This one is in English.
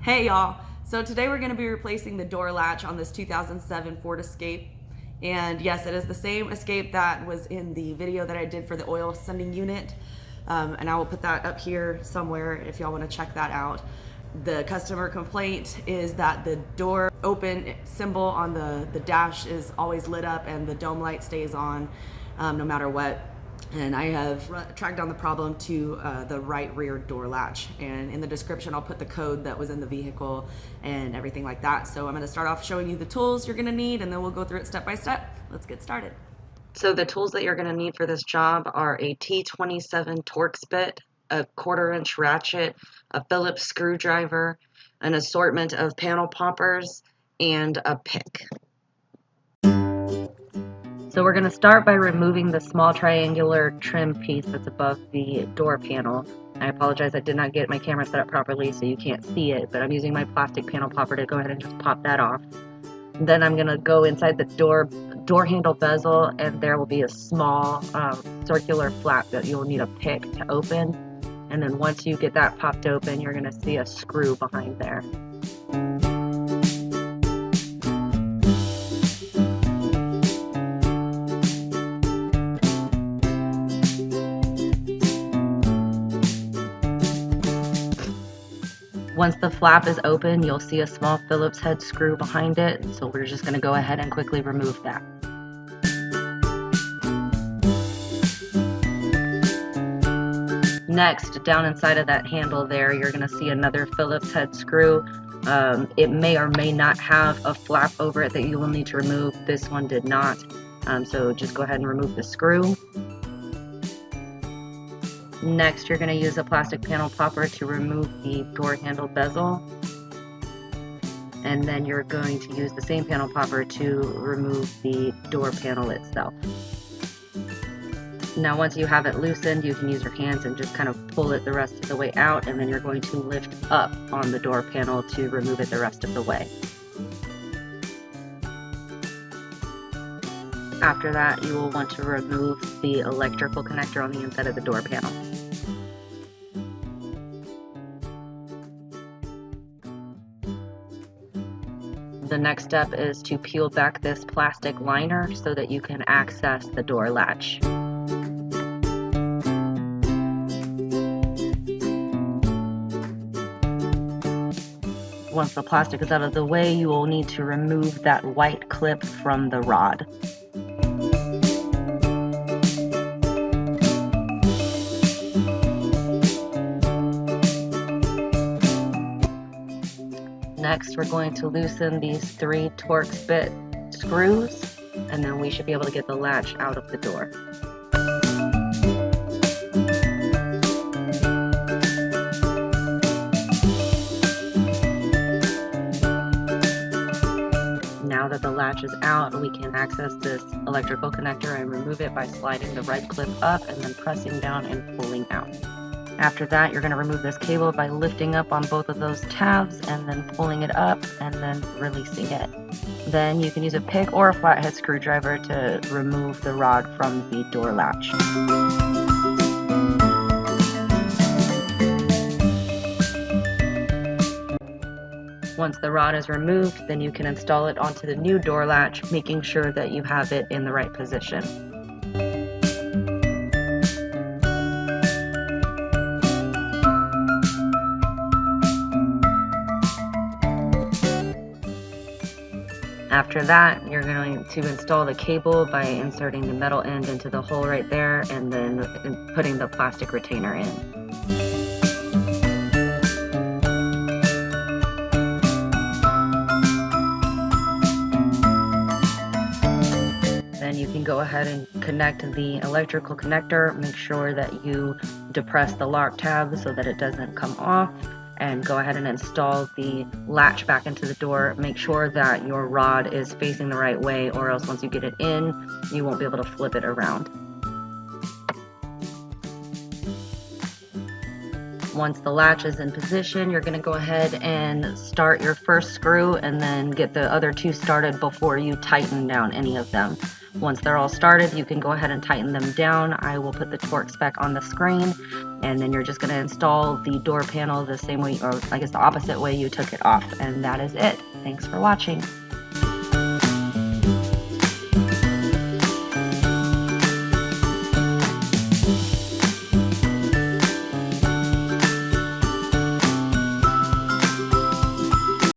Hey y'all, so today we're going to be replacing the door latch on this 2007 Ford Escape. And yes, it is the same Escape that was in the video that I did for the oil sending unit. And I will put that up here somewhere if y'all want to check that out. The customer complaint is that the door open symbol on the dash is always lit up and the dome light stays on no matter what. And I have tracked down the problem to the right rear door latch, and in the description I'll put the code that was in the vehicle and everything like that. So I'm going to start off showing you the tools you're going to need, and then we'll go through it step by step. Let's get started. So the tools that you're going to need for this job are a T27 Torx bit, a 1/4 inch ratchet, a Phillips screwdriver, an assortment of panel poppers, and a pick. So we're going to start by removing the small triangular trim piece that's above the door panel. I apologize, I did not get my camera set up properly so you can't see it, but I'm using my plastic panel popper to go ahead and just pop that off. Then I'm going to go inside the door handle bezel, and there will be a small circular flap that you'll need a pick to open. And then once you get that popped open, you're going to see a screw behind there. Once the flap is open, you'll see a small Phillips head screw behind it, so we're just going to go ahead and quickly remove that. Next, down inside of that handle there, you're going to see another Phillips head screw. It may or may not have a flap over it that you will need to remove. This one did not, so just go ahead and remove the screw. Next, you're going to use a plastic panel popper to remove the door handle bezel. And then you're going to use the same panel popper to remove the door panel itself. Now, once you have it loosened, you can use your hands and just kind of pull it the rest of the way out, and then you're going to lift up on the door panel to remove it the rest of the way. After that, you will want to remove the electrical connector on the inside of the door panel. The next step is to peel back this plastic liner so that you can access the door latch. Once the plastic is out of the way, you will need to remove that white clip from the rod. Next, we're going to loosen these 3 Torx bit screws, and then we should be able to get the latch out of the door. Now that the latch is out, we can access this electrical connector and remove it by sliding the right clip up and then pressing down and pulling out. After that, you're going to remove this cable by lifting up on both of those tabs and then pulling it up and then releasing it. Then you can use a pick or a flathead screwdriver to remove the rod from the door latch. Once the rod is removed, then you can install it onto the new door latch, making sure that you have it in the right position. After that, you're going to install the cable by inserting the metal end into the hole right there and then putting the plastic retainer in. Then you can go ahead and connect the electrical connector. Make sure that you depress the lock tab so that it doesn't come off, and go ahead and install the latch back into the door. Make sure that your rod is facing the right way, or else once you get it in, you won't be able to flip it around. Once the latch is in position, you're going to go ahead and start your first screw and then get the other 2 started before you tighten down any of them. Once they're all started, you can go ahead and tighten them down. I will put the torque spec on the screen, and then you're just going to install the door panel the same way, or I guess the opposite way you took it off, and that is it. Thanks for watching.